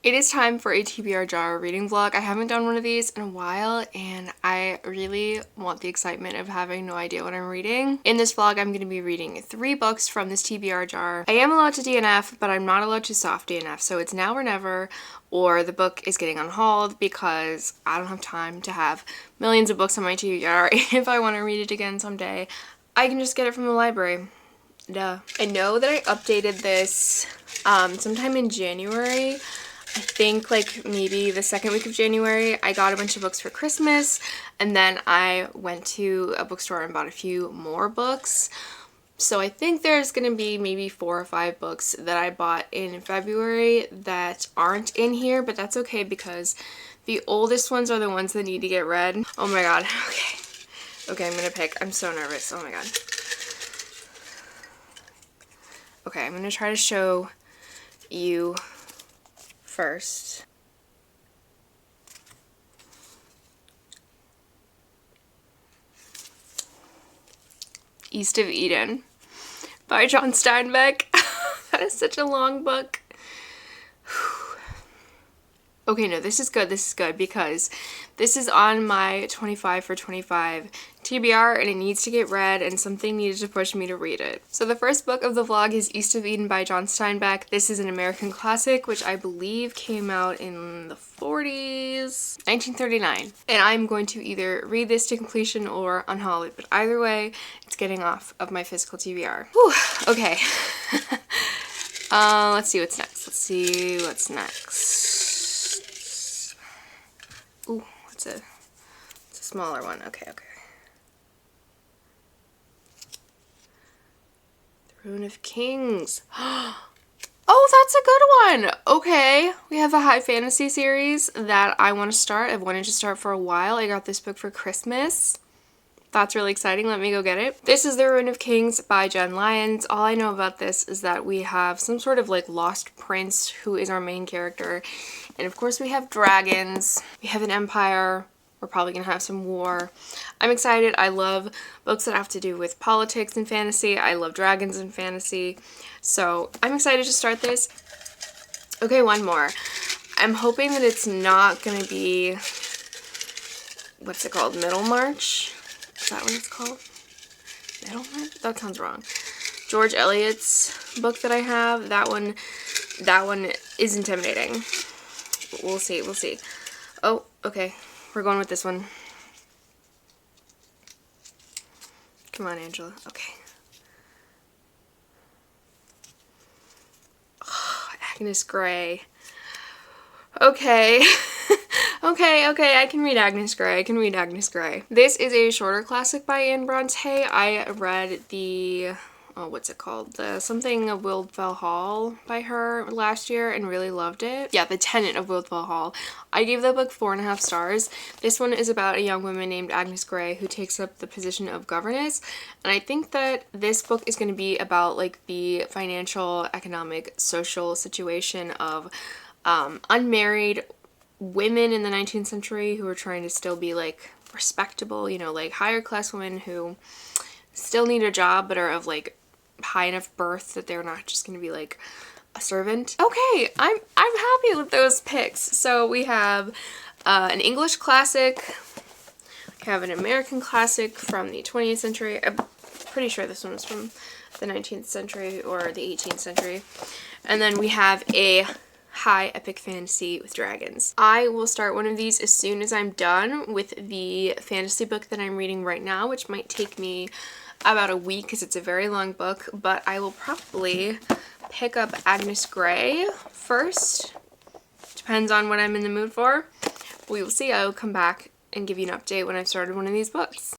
It is time for a TBR jar reading vlog. I haven't done one of these in a while and I really want the excitement of having no idea what I'm reading. In this vlog, I'm going to be reading 3 books from this TBR jar. I am allowed to DNF, but I'm not allowed to soft DNF, so it's now or never, or the book is getting unhauled because I don't have time to have millions of books on my TBR. If I want to read it again someday, I can just get it from the library. Duh. I know that I updated this sometime in January. I think like maybe the second week of January. I got a bunch of books for Christmas and then I went to a bookstore and bought a few more books. So I think there's gonna be maybe 4 or 5 books that I bought in February that aren't in here, but that's okay because the oldest ones are the ones that need to get read. Oh my god, okay. Okay, I'm gonna pick. I'm so nervous, oh my god. Okay, I'm gonna try to show you first. East of Eden by John Steinbeck. That is such a long book. Okay, no, this is good because this is on my 25 for 25 TBR and it needs to get read and something needed to push me to read it. So the first book of the vlog is East of Eden by John Steinbeck. This is an American classic, which I believe came out in the 40s, 1939. And I'm going to either read this to completion or unhaul it, but either way, it's getting off of my physical TBR. Whew, okay. Let's see what's next. Ooh, it's a smaller one. Okay. The Rune of Kings. Oh, that's a good one. Okay, we have a high fantasy series that I want to start. I've wanted to start for a while. I got this book for Christmas. That's really exciting. Let me go get it. This is The Rune of Kings by Jen Lyons. All I know about this is that we have some sort of like lost prince who is our main character. And of course we have dragons. We have an empire. We're probably gonna have some war. I'm excited. I love books that have to do with politics and fantasy. I love dragons and fantasy. So I'm excited to start this. Okay, one more. I'm hoping that it's not gonna be, what's it called? Middlemarch? Is that what it's called? Middlemarch? That sounds wrong. George Eliot's book that I have, that one is intimidating. We'll see. Oh, okay. We're going with this one. Come on, Angela. Okay. Oh, Agnes Grey. Okay. Okay, I can read Agnes Grey. This is a shorter classic by Anne Bronte. I read the, what's it called? The Something of Wildfell Hall by her last year and really loved it. Yeah, The Tenant of Wildfell Hall. I gave that book 4.5 stars. This one is about a young woman named Agnes Grey who takes up the position of governess. And I think that this book is going to be about like the financial, economic, social situation of unmarried women in the 19th century who are trying to still be like respectable, you know, like higher class women who still need a job but are of like high enough birth that they're not just gonna be like a servant. Okay, I'm happy with those picks. So we have an English classic, we have an American classic from the 20th century. I'm pretty sure this one was from the 19th century or the 18th century. And then we have a high epic fantasy with dragons. I will start one of these as soon as I'm done with the fantasy book that I'm reading right now, which might take me about a week because it's a very long book, but I will probably pick up Agnes Grey first. Depends on what I'm in the mood for. We will see. I will come back and give you an update when I've started one of these books.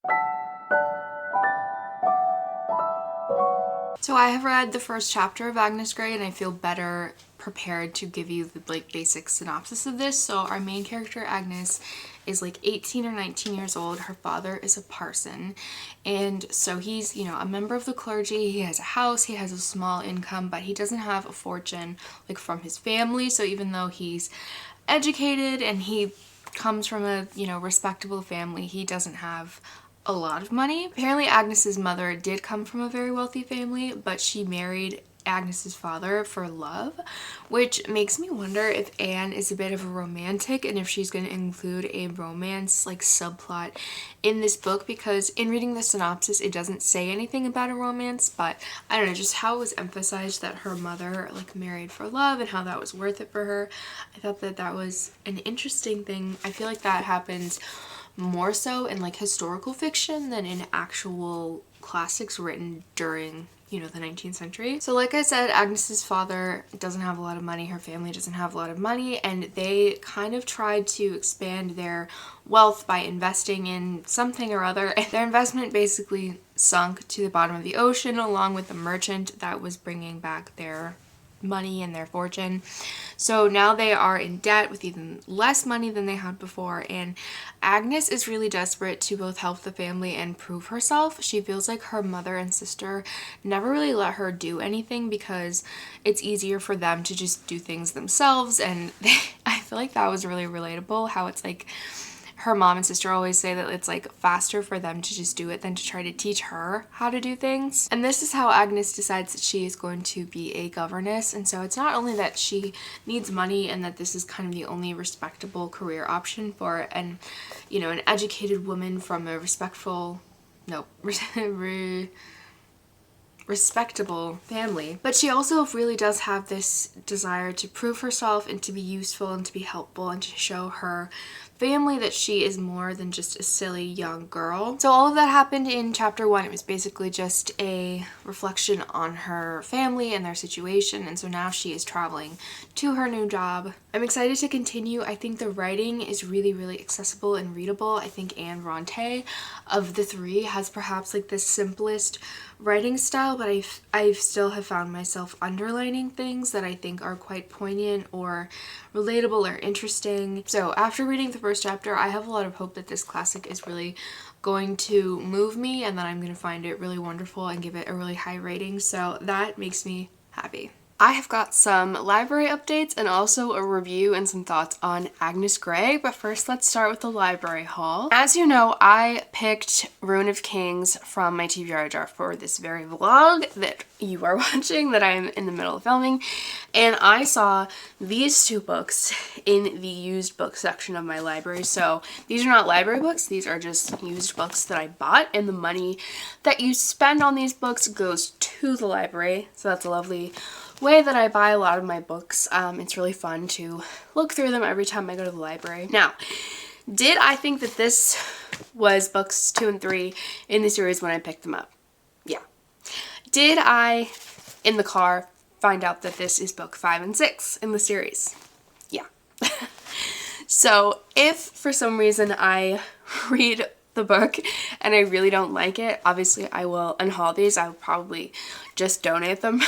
So I have read the first chapter of Agnes Grey and I feel better prepared to give you the like basic synopsis of this. So our main character Agnes is like 18 or 19 years old. Her father is a parson and so he's, you know, a member of the clergy. He has a house, he has a small income, but he doesn't have a fortune like from his family. So even though he's educated and he comes from a, you know, respectable family, he doesn't have a lot of money. Apparently Agnes's mother did come from a very wealthy family, but she married Agnes's father for love, which makes me wonder if Anne is a bit of a romantic and if she's going to include a romance like subplot in this book, because in reading the synopsis it doesn't say anything about a romance, but I don't know, just how it was emphasized that her mother like married for love and how that was worth it for her. I thought that that was an interesting thing. I feel like that happens more so in like historical fiction than in actual classics written during, you know, the 19th century. So like I said, Agnes's father doesn't have a lot of money, her family doesn't have a lot of money, and they kind of tried to expand their wealth by investing in something or other, and their investment basically sunk to the bottom of the ocean along with the merchant that was bringing back their money and their fortune. So now they are in debt with even less money than they had before, and Agnes is really desperate to both help the family and prove herself. She feels like her mother and sister never really let her do anything because it's easier for them to just do things themselves, and I feel like that was really relatable, how it's like her mom and sister always say that it's like faster for them to just do it than to try to teach her how to do things. And this is how Agnes decides that she is going to be a governess. And so it's not only that she needs money and that this is kind of the only respectable career option for an, you know, an educated woman from a respectable family, but she also really does have this desire to prove herself and to be useful and to be helpful and to show her family that she is more than just a silly young girl. So all of that happened in chapter 1. It was basically just a reflection on her family and their situation, and so now she is traveling to her new job. I'm excited to continue. I think the writing is really, really accessible and readable. I think Anne Bronte of the three has perhaps like the simplest writing style, but I still have found myself underlining things that I think are quite poignant or relatable or interesting. So after reading the first chapter, I have a lot of hope that this classic is really going to move me and that I'm going to find it really wonderful and give it a really high rating. So that makes me happy. I have got some library updates and also a review and some thoughts on Agnes Grey, but first let's start with the library haul. As you know, I picked Ruin of Kings from my TBR jar for this very vlog that you are watching, that I'm in the middle of filming, and I saw these two books in the used book section of my library. So these are not library books, these are just used books that I bought, and the money that you spend on these books goes to the library, so that's a lovely way that I buy a lot of my books. It's really fun to look through them every time I go to the library. Now, did I think that this was books 2 and 3 in the series when I picked them up? Yeah. Did I, in the car, find out that this is book 5 and 6 in the series? Yeah. So if for some reason I read the book and I really don't like it, obviously I will unhaul these. I will probably just donate them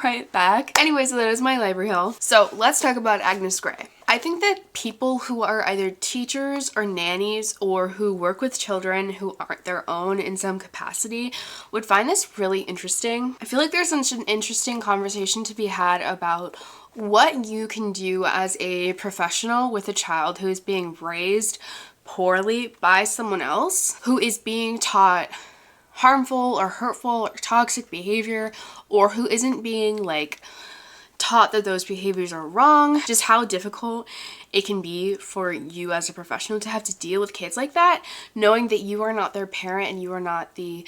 right back. Anyway, so that is my library haul. So let's talk about Agnes Grey. I think that people who are either teachers or nannies or who work with children who aren't their own in some capacity would find this really interesting. I feel like there's such an interesting conversation to be had about what you can do as a professional with a child who is being raised poorly by someone else, who is being taught harmful or hurtful or toxic behavior, or who isn't being like taught that those behaviors are wrong. Just how difficult it can be for you as a professional to have to deal with kids like that, knowing that you are not their parent and you are not the,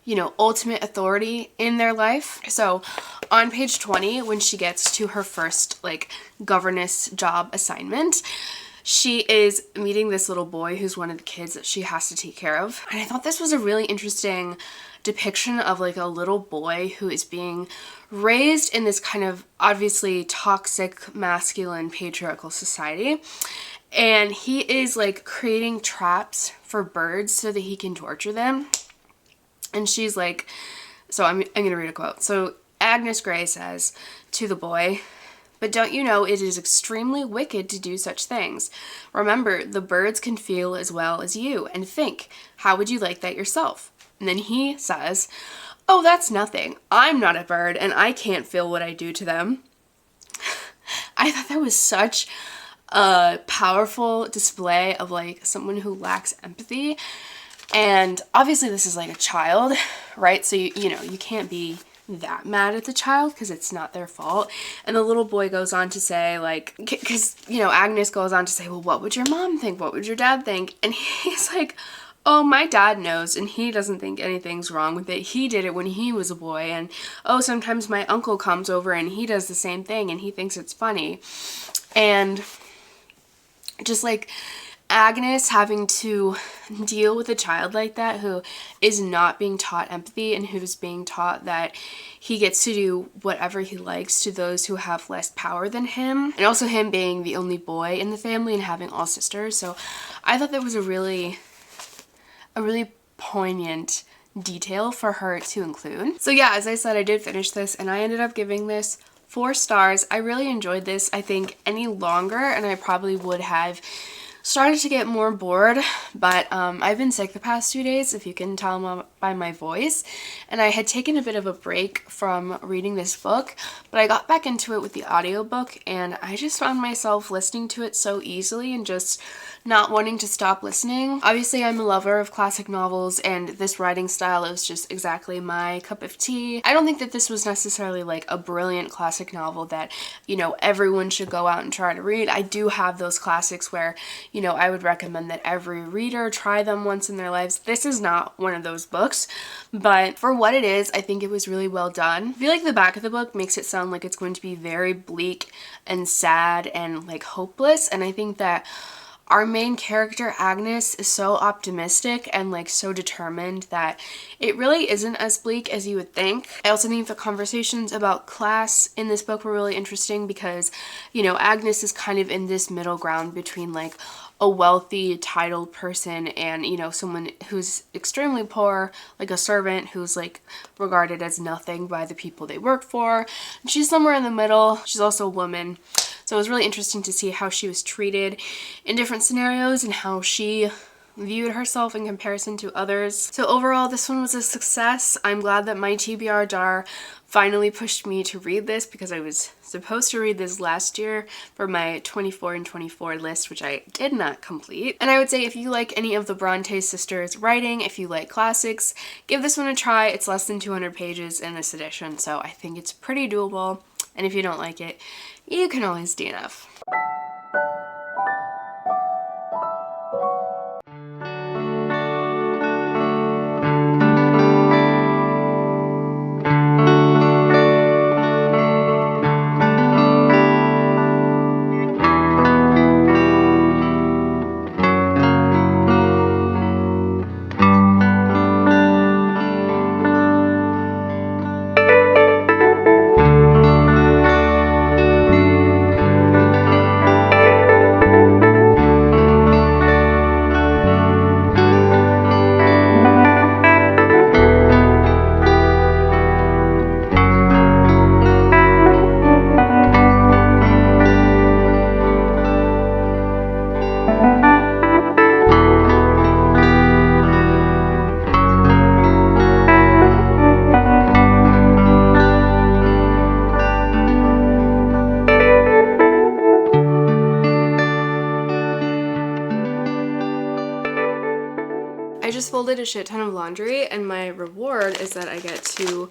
you know, ultimate authority in their life. So on page 20, when she gets to her first like governess job assignment, she is meeting this little boy who's one of the kids that she has to take care of. And I thought this was a really interesting depiction of like a little boy who is being raised in this kind of obviously toxic, masculine, patriarchal society. And he is like creating traps for birds so that he can torture them. And she's like, so I'm gonna read a quote. So Agnes Grey says to the boy, "But don't you know it is extremely wicked to do such things? Remember, the birds can feel as well as you, and think, how would you like that yourself?" And then he says, "Oh, that's nothing. I'm not a bird, and I can't feel what I do to them." I thought that was such a powerful display of like someone who lacks empathy. And obviously this is like a child, right? So you know, you can't be that mad at the child because it's not their fault. And the little boy goes on to say, like, because, you know, Agnes goes on to say, well, what would your mom think? What would your dad think? And he's like, oh, my dad knows and he doesn't think anything's wrong with it. He did it when he was a boy. And oh, sometimes my uncle comes over and he does the same thing and he thinks it's funny. And just like Agnes having to deal with a child like that who is not being taught empathy and who's being taught that he gets to do whatever he likes to those who have less power than him, and also him being the only boy in the family and having all sisters. So I thought that was a really poignant detail for her to include. So yeah, as I said, I did finish this and I ended up giving this 4 stars. I really enjoyed this. I think any longer and I probably would have started to get more bored, but I've been sick the past 2 days, if you can tell by my voice, and I had taken a bit of a break from reading this book, but I got back into it with the audiobook and I just found myself listening to it so easily and just not wanting to stop listening. Obviously, I'm a lover of classic novels and this writing style is just exactly my cup of tea. I don't think that this was necessarily like a brilliant classic novel that, you know, everyone should go out and try to read. I do have those classics where, you know, I would recommend that every reader try them once in their lives. This is not one of those books, but for what it is, I think it was really well done. I feel like the back of the book makes it sound like it's going to be very bleak and sad and like hopeless, and I think that our main character, Agnes, is so optimistic and like so determined that it really isn't as bleak as you would think. I also think the conversations about class in this book were really interesting because, you know, Agnes is kind of in this middle ground between like a wealthy, titled person and, you know, someone who's extremely poor, like a servant who's like regarded as nothing by the people they work for. And she's somewhere in the middle. She's also a woman. So it was really interesting to see how she was treated in different scenarios and how she viewed herself in comparison to others. So overall, this one was a success. I'm glad that my TBR jar finally pushed me to read this because I was supposed to read this last year for my 24 and 24 list, which I did not complete. And I would say if you like any of the Bronte sisters writing, if you like classics, give this one a try. It's less than 200 pages in this edition, so I think it's pretty doable. And if you don't like it, you can always DNF. I just folded a shit ton of laundry and my reward is that I get to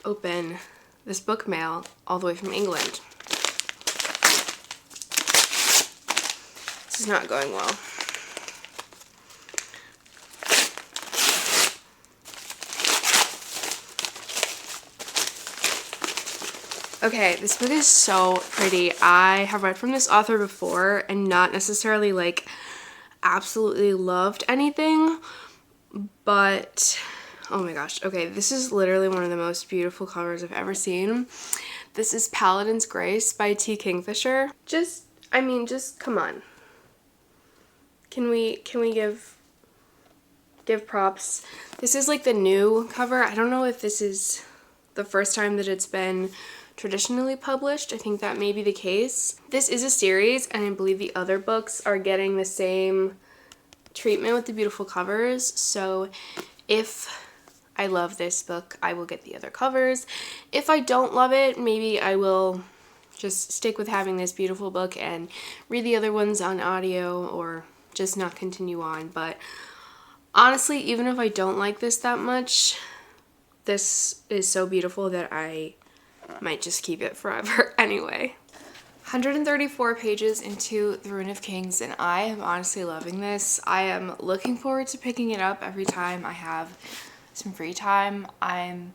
open this book mail all the way from England. This is not going well. Okay, this book is so pretty. I have read from this author before and not necessarily like absolutely loved anything, but oh my gosh. Okay, this is literally one of the most beautiful covers I've ever seen. This is Paladin's Grace by T. Kingfisher. Just come on. Can we give props? This is like the new cover. I don't know if this is the first time that it's been traditionally published. I think that may be the case. This is a series and I believe the other books are getting the same treatment with the beautiful covers. So if I love this book, I will get the other covers. If I don't love it, maybe I will just stick with having this beautiful book and read the other ones on audio or just not continue on. But honestly, even if I don't like this that much, This is so beautiful that I might just keep it forever anyway. 134 pages into The Rune of Kings, and I am honestly loving this. I am looking forward to picking it up every time I have some free time. I'm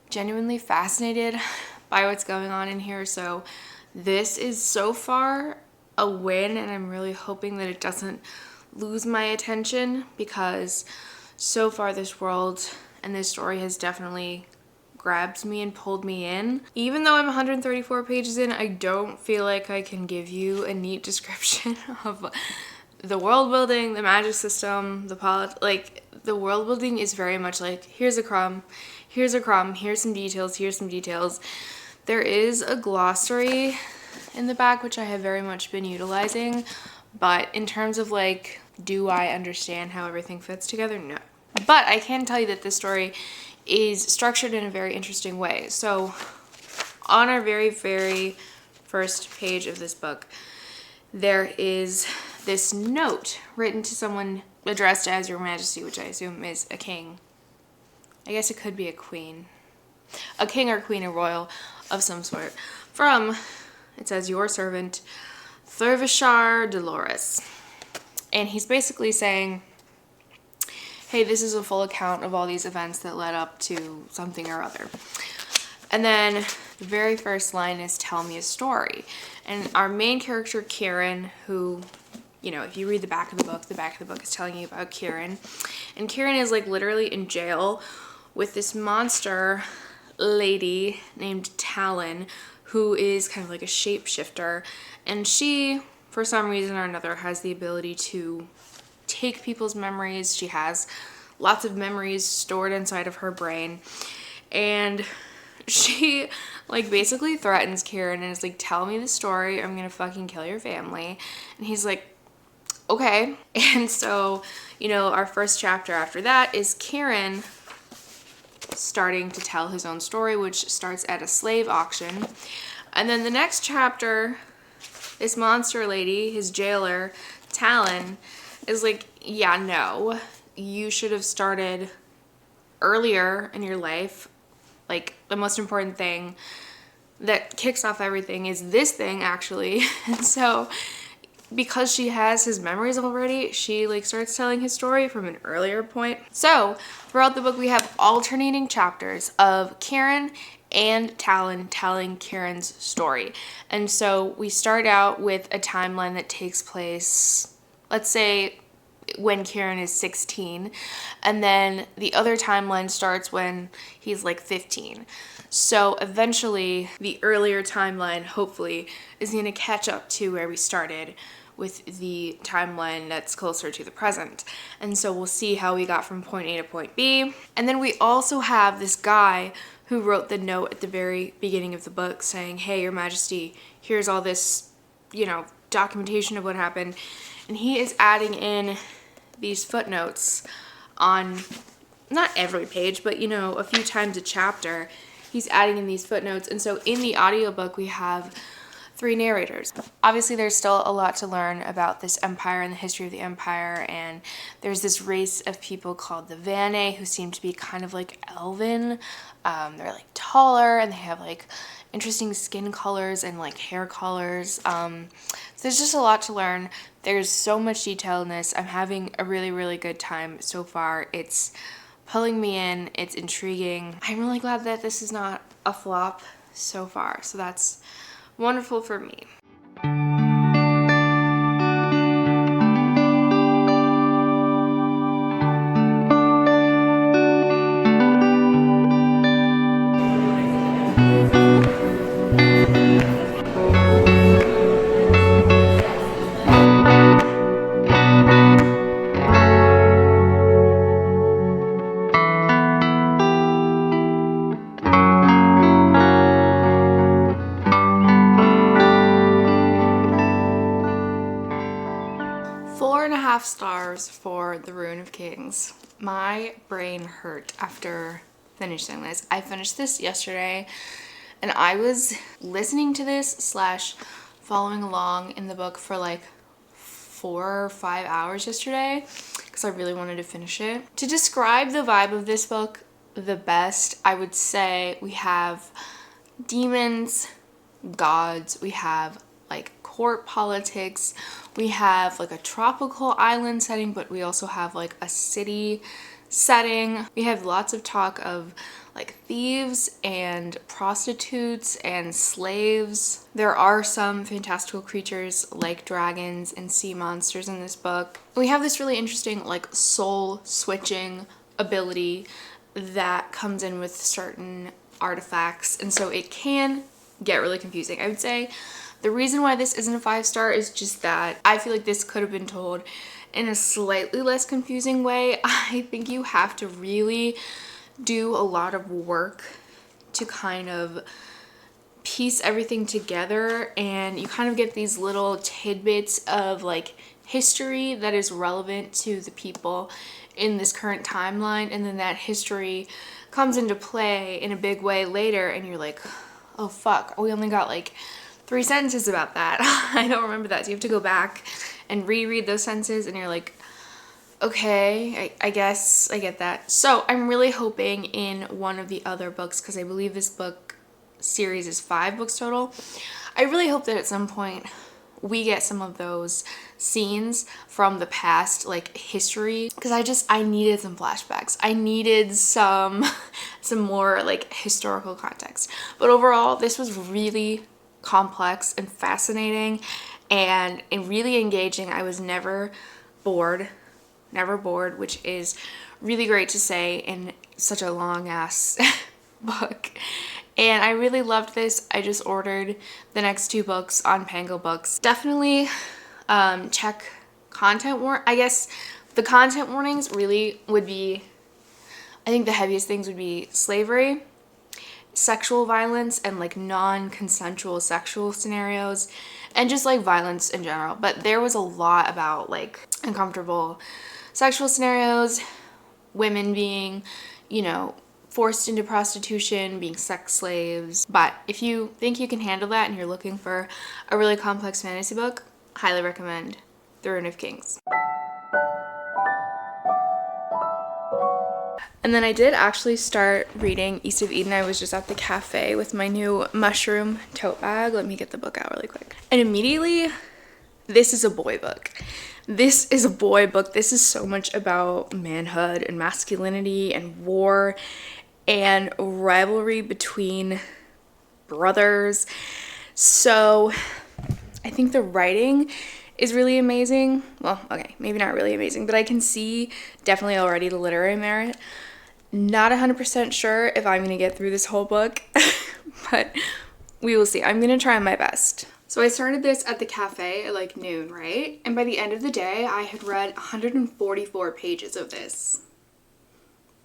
genuinely fascinated by what's going on in here, so this is so far a win, and I'm really hoping that it doesn't lose my attention, because so far this world and this story has definitely grabbed me and pulled me in. Even though I'm 134 pages in, I don't feel like I can give you a neat description of the world building, the magic system, like the world building is very much like, here's a crumb, here's a crumb, here's some details, here's some details. There is a glossary in the back, which I have very much been utilizing, but in terms of like, do I understand how everything fits together? No. But I can tell you that this story is structured in a very interesting way. So on our very, very first page of this book, there is this note written to someone addressed as Your Majesty, which I assume is a king. I guess it could be a queen. A king or queen or royal of some sort. From, it says, your servant, Thurvishar Dolores. And he's basically saying, hey, this is a full account of all these events that led up to something or other. And then the very first line is, tell me a story. And our main character, Kieran, who, you know, if you read the back of the book is telling you about Kieran. And Kieran is like literally in jail with this monster lady named Talon, who is kind of like a shapeshifter. And she, for some reason or another, has the ability to take people's memories. She has lots of memories stored inside of her brain, and she like basically threatens Kieran and is like, tell me the story, I'm gonna fucking kill your family. And he's like, okay. And so, you know, our first chapter after that is Kieran starting to tell his own story, which starts at a slave auction. And then the next chapter, this monster lady, his jailer, Talon, is like, yeah, no, you should have started earlier in your life. Like, the most important thing that kicks off everything is this thing, actually. And so, because she has his memories already, she like starts telling his story from an earlier point. So, throughout the book, we have alternating chapters of Kieran and Talon telling Kieran's story. And so, we start out with a timeline that takes place, let's say, when Kieran is 16, and then the other timeline starts when he's like 15. So eventually the earlier timeline, hopefully, is going to catch up to where we started with the timeline that's closer to the present. And so we'll see how we got from point A to point B. And then we also have this guy who wrote the note at the very beginning of the book saying, hey, Your Majesty, here's all this, you know, documentation of what happened. And he is adding in these footnotes on not every page, but, you know, a few times a chapter. He's adding in these footnotes. And so in the audiobook, we have 3 narrators. Obviously, there's still a lot to learn about this empire and the history of the empire. And there's this race of people called the Vannae who seem to be kind of like elven. They're like taller and they have like interesting skin colors and like hair colors. So there's just a lot to learn. There's so much detail in this. I'm having a really, really good time so far. It's pulling me in. It's intriguing. I'm really glad that this is not a flop so far. So that's wonderful for me. Stars for The Rune of Kings. My brain hurt after finishing this. I finished this yesterday and I was listening to this / following along in the book for like 4 or 5 hours yesterday because I really wanted to finish it. To describe the vibe of this book, the best. I would say we have demons, gods, we have like court politics, we have like a tropical island setting, but we also have like a city setting. We have lots of talk of like thieves and prostitutes and slaves. There are some fantastical creatures like dragons and sea monsters in this book. We have this really interesting like soul switching ability that comes in with certain artifacts, and so it can get really confusing. I would say the reason why this isn't a 5-star is just that I feel like this could have been told in a slightly less confusing way. I think you have to really do a lot of work to kind of piece everything together, and you kind of get these little tidbits of like history that is relevant to the people in this current timeline, and then that history comes into play in a big way later, and you're like, oh fuck, we only got like 3 sentences about that. I don't remember that. So you have to go back and reread those sentences, and you're like, okay, I guess I get that. So I'm really hoping in one of the other books, because I believe this book series is 5 books total, I really hope that at some point we get some of those scenes from the past, like history, because I needed some flashbacks. I needed some more like historical context. But overall, this was really complex and fascinating and really engaging. I was never bored, which is really great to say in such a long ass book. And I really loved this. I just ordered the next 2 books on Pango Books. Definitely check content warning. I guess the content warnings really would be, I think the heaviest things would be slavery, sexual violence, and like non-consensual sexual scenarios, and just like violence in general. But there was a lot about like uncomfortable sexual scenarios, women being, you know, forced into prostitution, being sex slaves. But if you think you can handle that and you're looking for a really complex fantasy book, highly recommend The Rune of Kings. And then I did actually start reading East of Eden. I was just at the cafe with my new mushroom tote bag. Let me get the book out really quick. And immediately, this is a boy book. This is a boy book. This is so much about manhood and masculinity and war and rivalry between brothers. So I think the writing is really amazing. Well, okay, maybe not really amazing, but I can see definitely already the literary merit. Not 100% sure if I'm gonna get through this whole book, but we will see. I'm gonna try my best. So I started this at the cafe at like noon, right? And by the end of the day, I had read 144 pages of this.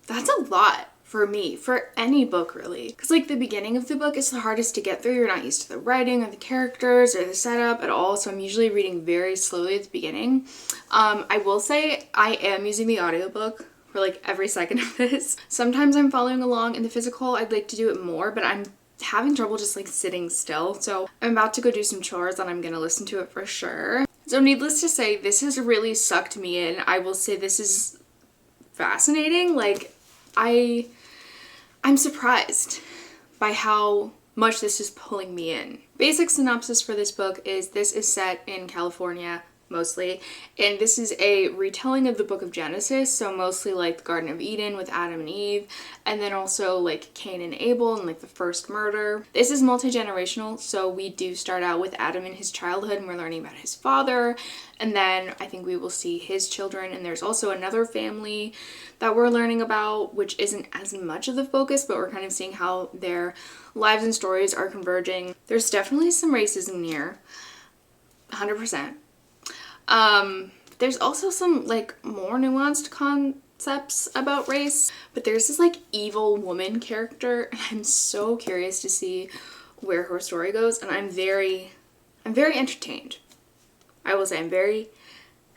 That's a lot for me, for any book really. Because like the beginning of the book is the hardest to get through. You're not used to the writing or the characters or the setup at all. So I'm usually reading very slowly at the beginning. I will say I am using the audiobook for like every second of this. Sometimes I'm following along in the physical. I'd like to do it more, but I'm having trouble just like sitting still. So I'm about to go do some chores and I'm gonna listen to it for sure. So needless to say, this has really sucked me in. I will say this is fascinating. Like I'm surprised by how much this is pulling me in. Basic synopsis for this book is this is set in California mostly, and this is a retelling of the book of Genesis, so mostly like the Garden of Eden with Adam and Eve, and then also like Cain and Abel and like the first murder. This is multi-generational, so we do start out with Adam in his childhood and we're learning about his father, and then I think we will see his children, and there's also another family that we're learning about, which isn't as much of the focus, but we're kind of seeing how their lives and stories are converging. There's definitely some racism here, 100%. There's also some like more nuanced concepts about race, but there's this like evil woman character, and I'm so curious to see where her story goes, and I'm very entertained. I will say I'm very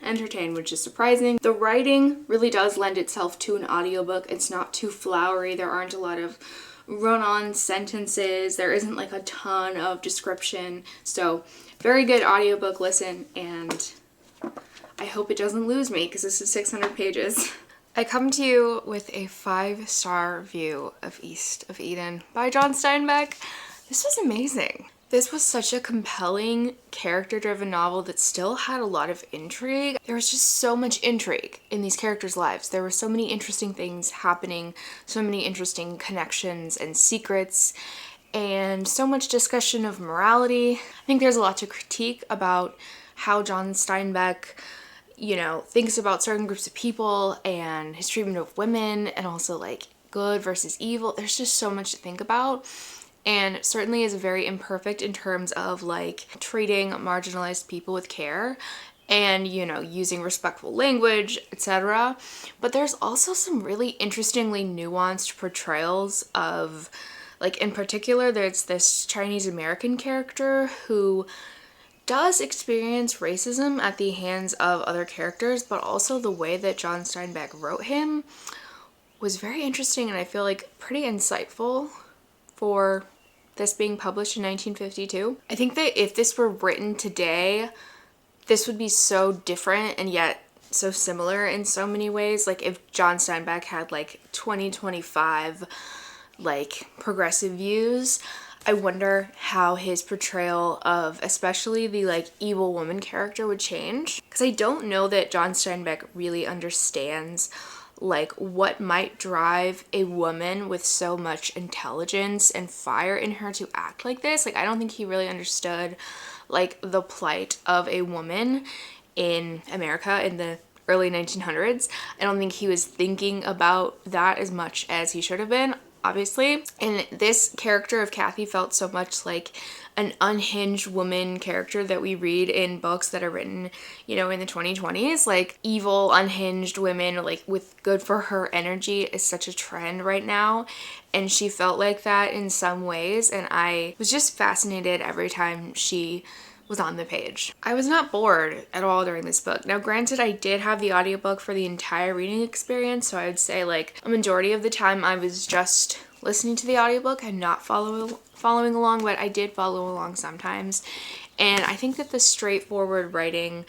entertained, which is surprising. The writing really does lend itself to an audiobook. It's not too flowery. There aren't a lot of run-on sentences. There isn't like a ton of description. So very good audiobook listen, and I hope it doesn't lose me because this is 600 pages. I come to you with a 5-star review of East of Eden by John Steinbeck. This was amazing. This was such a compelling, character-driven novel that still had a lot of intrigue. There was just so much intrigue in these characters' lives. There were so many interesting things happening, so many interesting connections and secrets, and so much discussion of morality. I think there's a lot to critique about how John Steinbeck, you know, thinks about certain groups of people and his treatment of women, and also like good versus evil. There's just so much to think about, and certainly is very imperfect in terms of like treating marginalized people with care and, you know, using respectful language, etc. But there's also some really interestingly nuanced portrayals of, like, in particular, there's this Chinese American character who does experience racism at the hands of other characters, but also the way that John Steinbeck wrote him was very interesting, and I feel like pretty insightful for this being published in 1952. I think that if this were written today, this would be so different and yet so similar in so many ways. Like if John Steinbeck had like 2025 like progressive views, I wonder how his portrayal of especially the like evil woman character would change. Because I don't know that John Steinbeck really understands like what might drive a woman with so much intelligence and fire in her to act like this. Like I don't think he really understood like the plight of a woman in America in the early 1900s. I don't think he was thinking about that as much as he should have been, obviously. And this character of Kathy felt so much like an unhinged woman character that we read in books that are written, you know, in the 2020s. Like evil, unhinged women, like with good for her energy is such a trend right now. And she felt like that in some ways. And I was just fascinated every time she was on the page. I was not bored at all during this book. Now granted, I did have the audiobook for the entire reading experience, so I would say like a majority of the time I was just listening to the audiobook and not following along, but I did follow along sometimes. And I think that the straightforward writing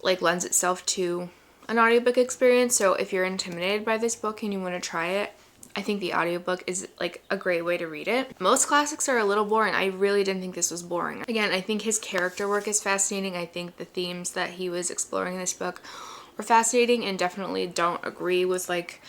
like lends itself to an audiobook experience. So if you're intimidated by this book and you want to try it, I think the audiobook is like a great way to read it. Most classics are a little boring. I really didn't think this was boring. Again, I think his character work is fascinating. I think the themes that he was exploring in this book were fascinating, and definitely don't agree with like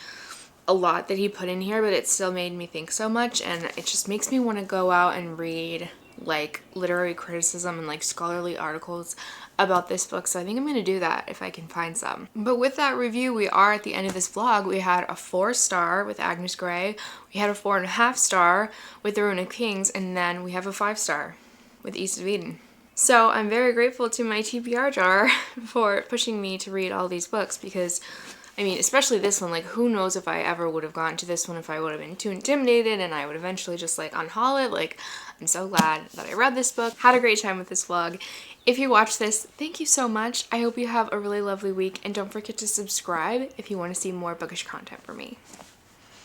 a lot that he put in here, but it still made me think so much, and it just makes me want to go out and read like literary criticism and like scholarly articles about this book. So I think I'm going to do that if I can find some. But with that review, we are at the end of this vlog. We had a 4-star with Agnes Grey, we had a 4.5-star with The Rune of Kings, and then we have a 5-star with East of Eden. So I'm very grateful to my TBR jar for pushing me to read all these books, because I mean, especially this one, like who knows if I ever would have gotten to this one if I would have been too intimidated and I would eventually just like unhaul it. Like, I'm so glad that I read this book. Had a great time with this vlog. If you watched this, thank you so much. I hope you have a really lovely week, and don't forget to subscribe if you want to see more bookish content from me.